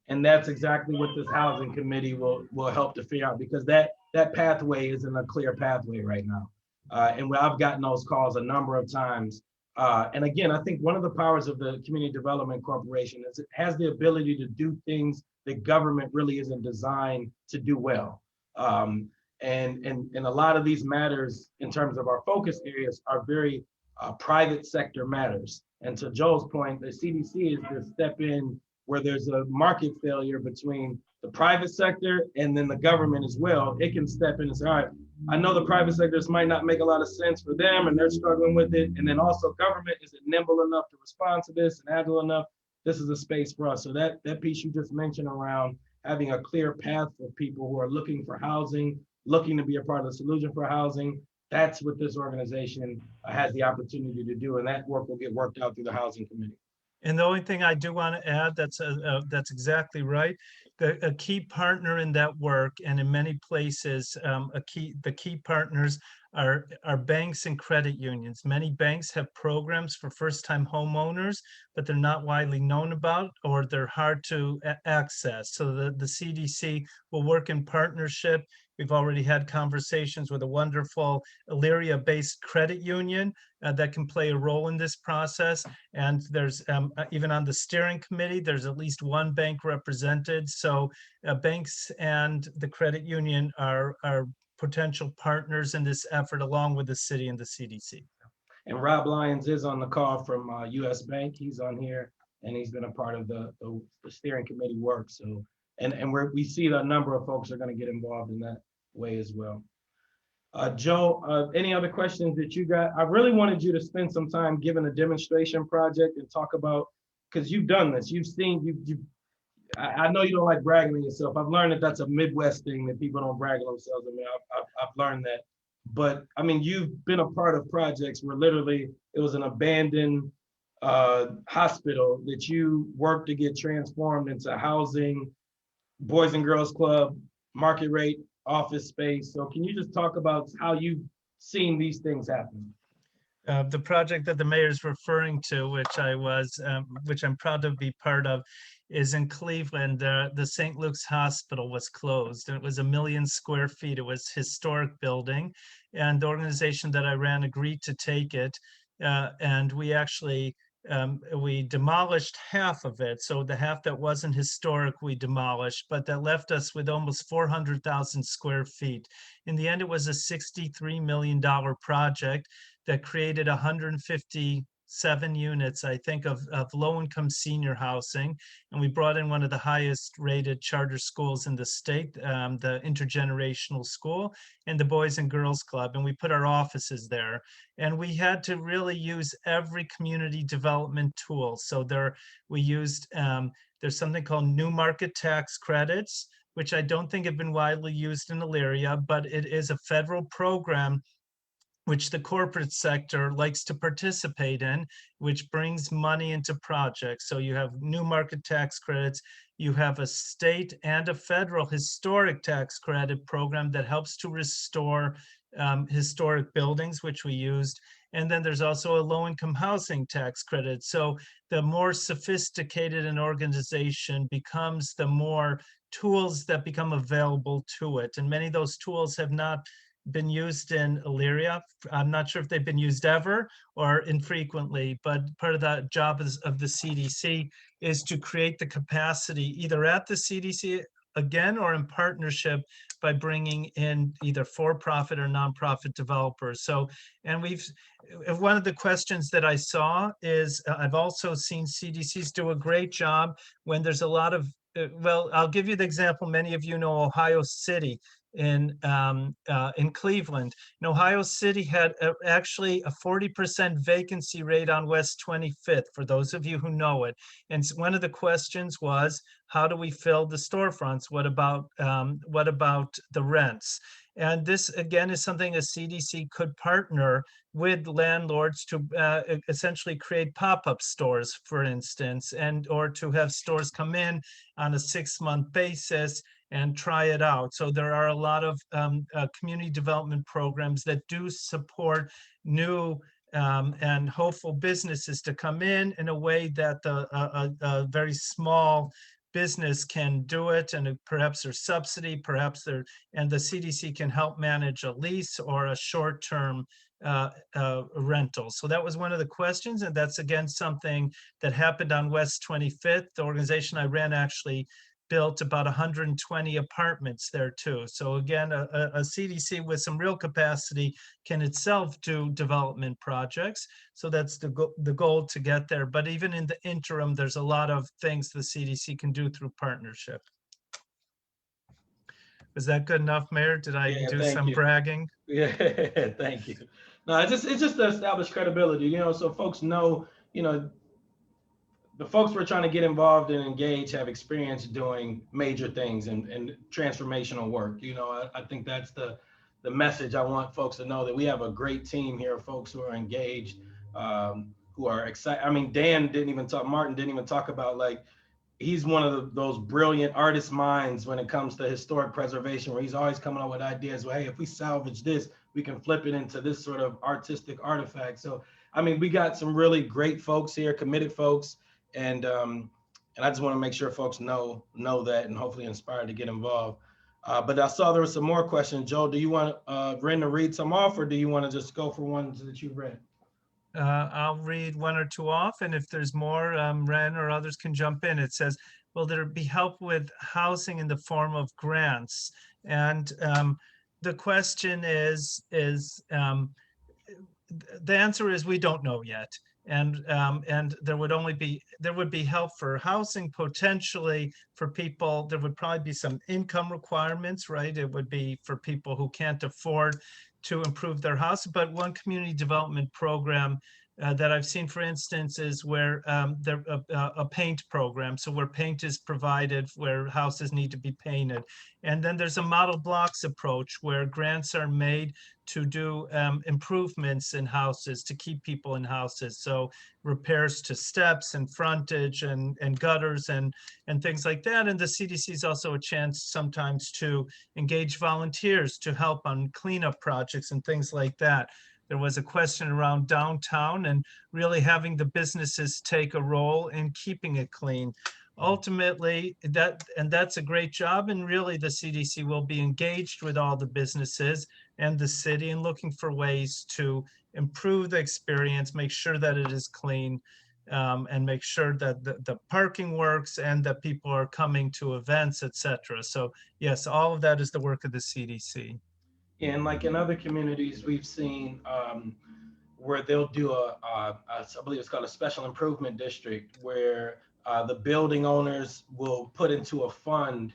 And that's exactly what this housing committee will help to figure out, because that that pathway isn't a clear pathway right now. And I've gotten those calls a number of times. And again, I think one of the powers of the Community Development Corporation is it has the ability to do things that government really isn't designed to do well. And a lot of these matters in terms of our focus areas are very private sector matters. And to Joel's point, the CDC is to step in where there's a market failure between the private sector and then the government as well. It can step in and say, all right, I know the private sectors might not make a lot of sense for them and they're struggling with it. And then also government, is it nimble enough to respond to this and agile enough? This is a space for us. So that piece you just mentioned around having a clear path for people who are looking for housing, looking to be a part of the solution for housing, that's what this organization has the opportunity to do. And that work will get worked out through the Housing Committee.
And the only thing I do want to add, that's exactly right. A key partner in that work, and in many places, the key partners are banks and credit unions. Many banks have programs for first-time homeowners, but they're not widely known about, or they're hard to access. So the CDC will work in partnership. We've already had conversations with a wonderful Elyria-based credit union that can play a role in this process. And there's even on the steering committee, there's at least one bank represented. So banks and the credit union are potential partners in this effort, along with the city and the CDC.
And Rob Lyons is on the call from US Bank. He's on here and he's been a part of the steering committee work. So, and we see that a number of folks are going to get involved in that way as well. Joe, any other questions that you got? I really wanted you to spend some time giving a demonstration project and talk about, because you've done this, you've seen, I know you don't like bragging on yourself. I've learned that that's a Midwest thing, that people don't brag on themselves. I mean, I've learned that. But I mean, you've been a part of projects where literally it was an abandoned hospital that you worked to get transformed into housing, Boys and Girls Club, market rate office space. So can you just talk about how you've seen these things happen?
The project that the mayor is referring to, which I'm proud to be part of, is in Cleveland. The St. Luke's Hospital was closed, and it was 1 million square feet. It was a historic building, and the organization that I ran agreed to take it. And we actually we demolished half of it. So the half that wasn't historic, we demolished, but that left us with almost 400,000 square feet. In the end, it was a $63 million project that created 157 units, I think, of low-income senior housing. And we brought in one of the highest rated charter schools in the state, the intergenerational school, and the Boys and Girls Club. And we put our offices there. And we had to really use every community development tool. So we used, there's something called new market tax credits, which I don't think have been widely used in Elyria, but it is a federal program which the corporate sector likes to participate in, which brings money into projects. So you have new market tax credits, you have a state and a federal historic tax credit program that helps to restore historic buildings, which we used. And then there's also a low-income housing tax credit. So the more sophisticated an organization becomes, the more tools that become available to it. And many of those tools have not been used in Elyria. I'm not sure if they've been used ever or infrequently, but part of the job of the CDC is to create the capacity either at the CDC again or in partnership by bringing in either for-profit or nonprofit developers. So, and one of the questions that I saw is I've also seen CDCs do a great job when there's a lot of, well, I'll give you the example. Many of you know Ohio City in Cleveland. And Ohio City had actually a 40% vacancy rate on West 25th, for those of you who know it. And one of the questions was, how do we fill the storefronts? What about the rents? And this, again, is something a CDC could partner with landlords to essentially create pop-up stores, for instance, or to have stores come in on a 6-month basis and try it out. So there are a lot of community development programs that do support new and hopeful businesses to come in a way that a very small business can do it, and perhaps there's subsidy, perhaps and the CDC can help manage a lease or a short-term rental. So that was one of the questions, and that's again something that happened on West 25th. The organization I ran actually built about 120 apartments there too. So again, a CDC with some real capacity can itself do development projects. So that's the goal to get there. But even in the interim, there's a lot of things the CDC can do through partnership. Was that good enough, Mayor? Did I do some bragging?
Yeah, thank you. No, it's just to establish credibility, you know, so folks know, you know, the folks we're trying to get involved and engage have experience doing major things and transformational work. You know, I think that's the message I want folks to know, that we have a great team here of folks who are engaged, who are excited. I mean, Martin didn't even talk about, like, he's one of those brilliant artist minds when it comes to historic preservation, where he's always coming up with ideas. Well, hey, if we salvage this, we can flip it into this sort of artistic artifact. So, I mean, we got some really great folks here, committed folks. And I just want to make sure folks know that, and hopefully inspired to get involved. But I saw there was some more questions. Joe, do you want Ren to read some off, or do you want to just go for ones that you read?
I'll read one or two off, and if there's more, Ren or others can jump in. It says, will there be help with housing in the form of grants? And the question is the answer is we don't know yet. And there would be help for housing, potentially for people. There would probably be some income requirements, right? It would be for people who can't afford to improve their house. But one community development program that I've seen, for instance, is where a paint program. So where paint is provided, where houses need to be painted. And then there's a model blocks approach where grants are made to do improvements in houses, to keep people in houses. So repairs to steps and frontage and gutters and things like that. And the CDC is also a chance sometimes to engage volunteers to help on cleanup projects and things like that. There was a question around downtown and really having the businesses take a role in keeping it clean. Ultimately, that's a great job, and really the CDC will be engaged with all the businesses and the city and looking for ways to improve the experience, make sure that it is clean, and make sure that the parking works and that people are coming to events, etc. So yes, all of that is the work of the CDC.
And like in other communities, we've seen where they'll do I believe it's called a special improvement district, where the building owners will put into a fund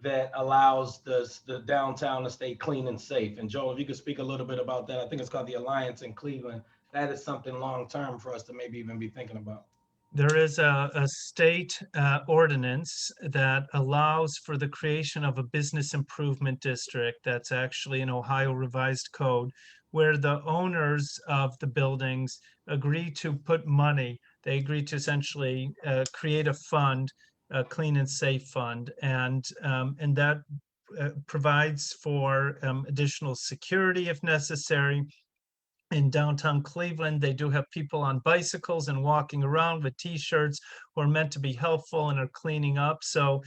that allows the downtown to stay clean and safe. And Joel, if you could speak a little bit about that. I think it's called the Alliance in Cleveland. That is something long-term for us to maybe even be thinking about.
There is a state ordinance that allows for the creation of a business improvement district. That's actually an Ohio Revised Code, where the owners of the buildings agree to put money. They agree to essentially create a fund, a clean and safe fund, and that provides for additional security if necessary. In downtown Cleveland, they do have people on bicycles and walking around with T-shirts who are meant to be helpful and are cleaning up. So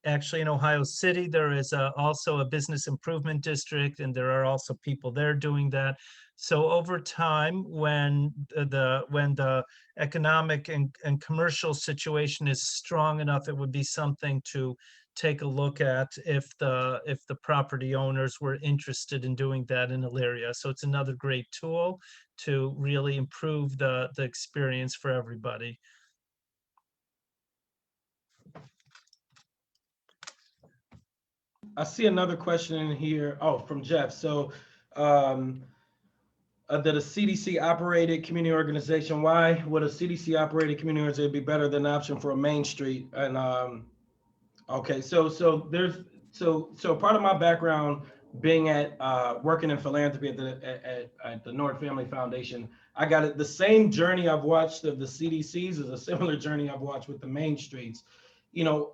actually in Ohio City, there is also a business improvement district, and there are also people there doing that. So over time, when the economic and commercial situation is strong enough, it would be something to take a look at if the property owners were interested in doing that in Elyria. So it's another great tool to really improve the experience for everybody.
I see another question in here. Oh, from Jeff. So that a CDC operated community organization, why would a CDC operated community organization be better than an option for a Main Street? And okay, so part of my background being at working in philanthropy at the North Family Foundation, I got it. The same journey I've watched of the CDCs is a similar journey I've watched with the Main Streets. You know,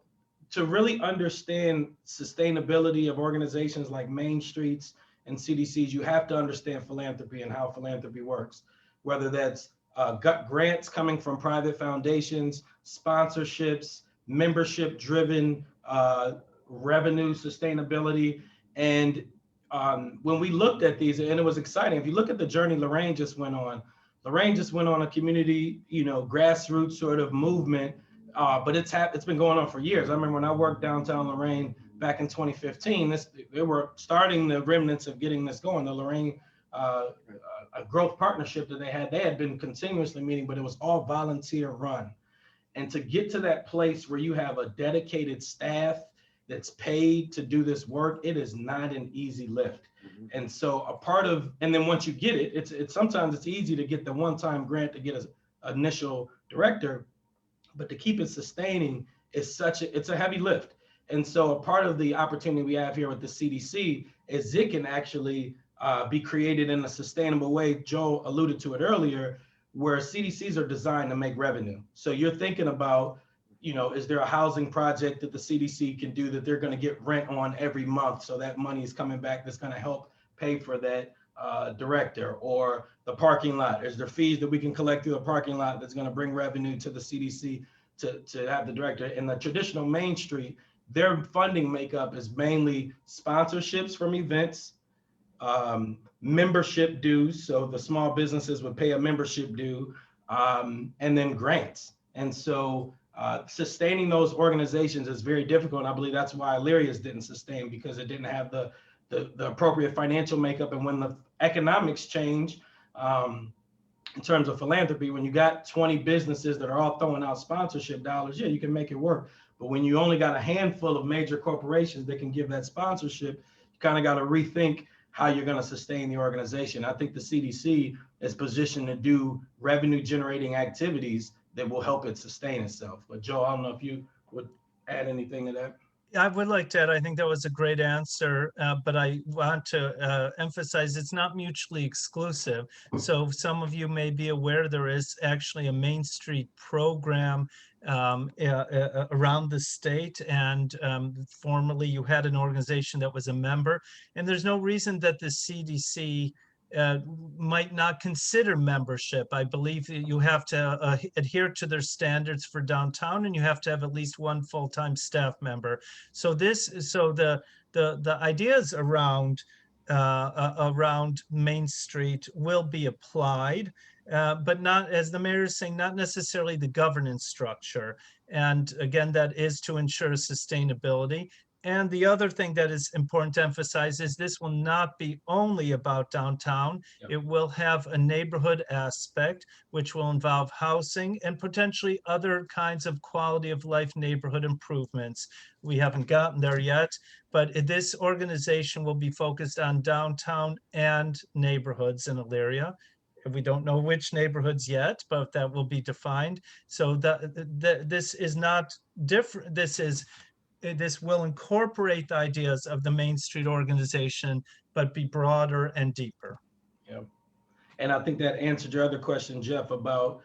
to really understand sustainability of organizations like Main Streets and CDCs, you have to understand philanthropy and how philanthropy works, whether that's grants coming from private foundations, sponsorships, membership-driven revenue sustainability. And when we looked at these, and it was exciting. If you look at the journey Lorraine just went on a community, grassroots sort of movement, but it's been going on for years. I remember when I worked downtown Lorraine back in 2015, they were starting the remnants of getting this going. The Lorraine a growth partnership that they had been continuously meeting, but it was all volunteer run. And to get to that place where you have a dedicated staff that's paid to do this work, it is not an easy lift. Mm-hmm. And so and then once you get it, it's sometimes it's easy to get the one-time grant to get an initial director, but to keep it sustaining is it's a heavy lift. And so a part of the opportunity we have here with the CDC is it can actually be created in a sustainable way. Joe alluded to it earlier, where CDCs are designed to make revenue. So you're thinking about, is there a housing project that the CDC can do that they're going to get rent on every month? So that money is coming back that's going to help pay for that director, or the parking lot. Is there fees that we can collect through the parking lot that's going to bring revenue to the CDC to have the director? In the traditional Main Street, their funding makeup is mainly sponsorships from events, membership dues. So the small businesses would pay a membership due, and then grants. And so sustaining those organizations is very difficult. And I believe that's why Elyria's didn't sustain, because it didn't have the appropriate financial makeup. And when the economics change, in terms of philanthropy, when you got 20 businesses that are all throwing out sponsorship dollars, yeah, you can make it work. But when you only got a handful of major corporations that can give that sponsorship, you kind of got to rethink how you're going to sustain the organization. I think the CDC is positioned to do revenue generating activities that will help it sustain itself. But Joe, I don't know if you would add anything to that.
I would like to add, I think that was a great answer, but I want to emphasize it's not mutually exclusive. So some of you may be aware there is actually a Main Street program around the state, and formerly you had an organization that was a member, and there's no reason that the CDC might not consider membership. I believe that you have to adhere to their standards for downtown, and you have to have at least one full-time staff member. So the ideas around Main Street will be applied, but not, as the mayor is saying, not necessarily the governance structure. And again, that is to ensure sustainability. And the other thing that is important to emphasize is this will not be only about downtown. Yep. It will have a neighborhood aspect, which will involve housing and potentially other kinds of quality of life neighborhood improvements. We haven't gotten there yet, but this organization will be focused on downtown and neighborhoods in Elyria. We don't know which neighborhoods yet, but that will be defined. So this is not different. This will incorporate the ideas of the Main Street organization, but be broader and deeper.
Yeah. And I think that answered your other question, Jeff, about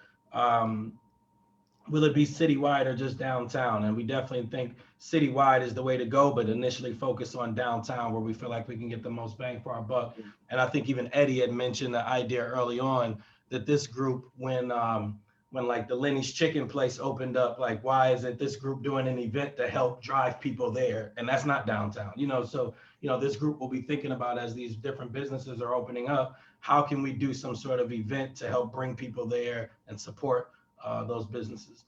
will it be citywide or just downtown? And we definitely think citywide is the way to go, but initially focus on downtown where we feel like we can get the most bang for our buck. And I think even Eddie had mentioned the idea early on that this group, when like the Lenny's chicken place opened up, like, why isn't this group doing an event to help drive people there? And that's not downtown, so, this group will be thinking about, as these different businesses are opening up, how can we do some sort of event to help bring people there and support those businesses?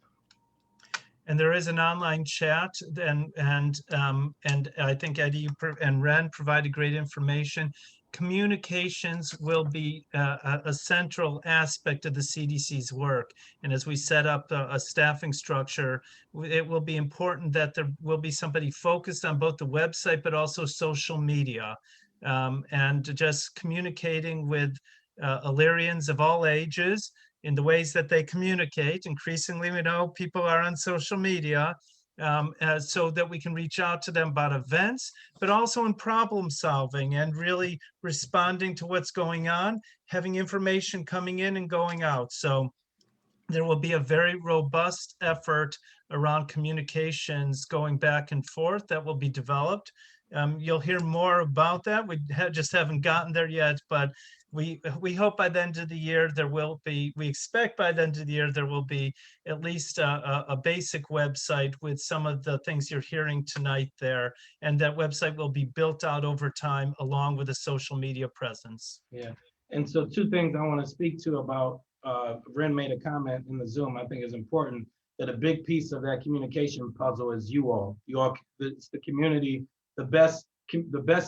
And there is an online chat, and I think Eddie and Ren provided great information. Communications will be a central aspect of the CDC's work. And as we set up a staffing structure, it will be important that there will be somebody focused on both the website, but also social media, and just communicating with Illyrians of all ages in the ways that they communicate. Increasingly, we know people are on social media, so that we can reach out to them about events, but also in problem solving and really responding to what's going on, having information coming in and going out. So there will be a very robust effort around communications going back and forth that will be developed. You'll hear more about that. We just haven't gotten there yet, but we hope by the end of the year we expect by the end of the year there will be at least a basic website with some of the things you're hearing tonight there, and that website will be built out over time along with a social media presence.
Yeah, and so two things I want to speak to about, Ren made a comment in the Zoom, I think is important, that a big piece of that communication puzzle is you all. It's the community. The best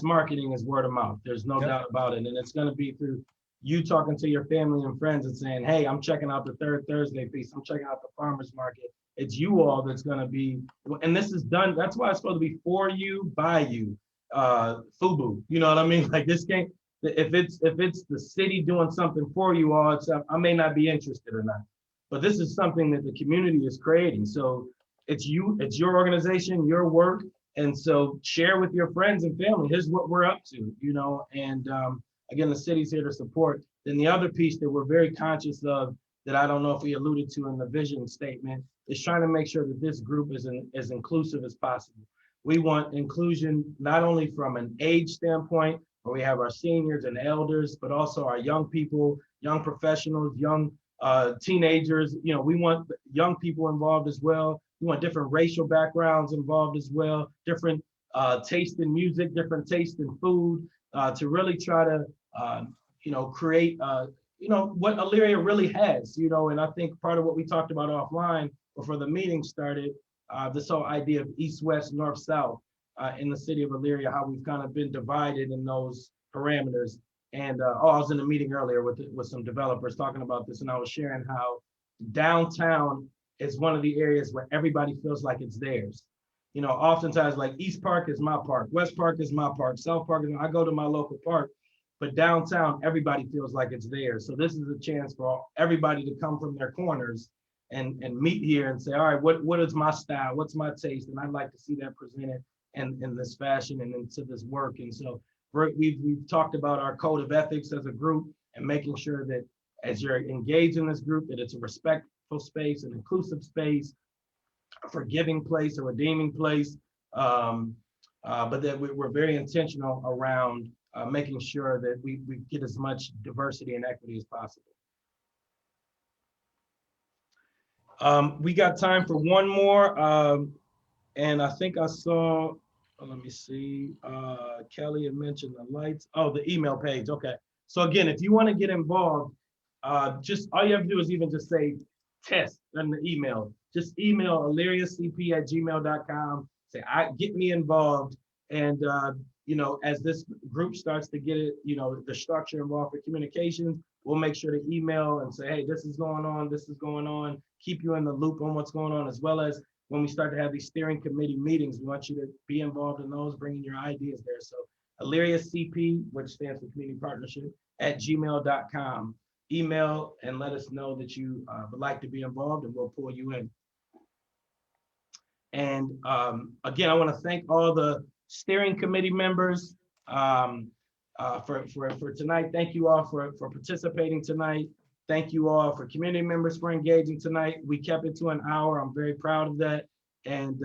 marketing is word of mouth. There's no doubt about it. And it's going to be through you talking to your family and friends and saying, hey, I'm checking out the Third Thursday piece. I'm checking out the farmers market. It's you all that's going to be, and this is done. That's why it's supposed to be for you, by you, FUBU. You know what I mean? Like this can't, if it's the city doing something for you all, I may not be interested or not. But this is something that the community is creating. So it's your organization, your work. And so share with your friends and family, here's what we're up to, and again, the city's here to support. Then the other piece that we're very conscious of, that I don't know if we alluded to in the vision statement, is trying to make sure that this group is as inclusive as possible. We want inclusion, not only from an age standpoint, where we have our seniors and elders, but also our young people, young professionals, young teenagers. We want young people involved as well. We want different racial backgrounds involved as well, different taste in music, different taste in food, to really try to, create, what Elyria really has, and I think part of what we talked about offline before the meeting started, this whole idea of east, west, north, south in the city of Elyria, how we've kind of been divided in those parameters. And I was in a meeting earlier with some developers talking about this, and I was sharing how downtown is one of the areas where everybody feels like it's theirs. Oftentimes like East Park is my park, West Park is my park, South Park I go to my local park, but downtown, everybody feels like it's theirs. So this is a chance for everybody to come from their corners and meet here and say, all right, what is my style? What's my taste? And I'd like to see that presented in this fashion and into this work. And so we've talked about our code of ethics as a group and making sure that as you're engaged in this group, that it's a respectful space, an inclusive space, a forgiving place, a redeeming place, but that we're very intentional around making sure that we get as much diversity and equity as possible. We got time for one more, and I think I saw, let me see, Kelly had mentioned the lights. Oh, the email page, okay. So again, if you want to get involved, just all you have to do is even just say test in the email. Just email elyriacp@gmail.com. Say, get me involved. And, as this group starts to get it, the structure involved for communications, we'll make sure to email and say, hey, this is going on, this is going on, keep you in the loop on what's going on, as well as when we start to have these steering committee meetings, we want you to be involved in those, bringing your ideas there. So elyriacp, which stands for Community Partnership, @gmail.com. Email and let us know that you would like to be involved, and we'll pull you in. And again, I want to thank all the steering committee members for tonight. Thank you all for participating tonight. Thank you all for community members for engaging tonight. We kept it to an hour. I'm very proud of that. And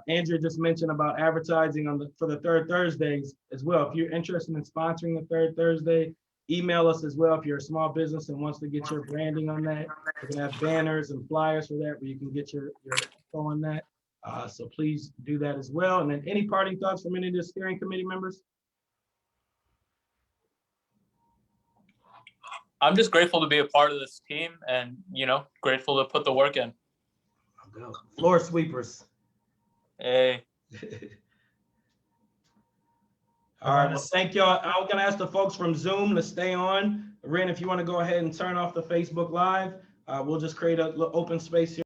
Andrea just mentioned about advertising for the Third Thursdays as well. If you're interested in sponsoring the Third Thursday, email us as well if you're a small business and wants to get your branding on that. We're gonna have banners and flyers for that where you can get your info on that. So please do that as well. And then any parting thoughts from any of the steering committee members?
I'm just grateful to be a part of this team and, grateful to put the work in.
I'll go. Floor sweepers.
Hey.
All right, well, thank y'all. I'm gonna ask the folks from Zoom to stay on. Ren, if you wanna go ahead and turn off the Facebook Live, we'll just create a little open space here.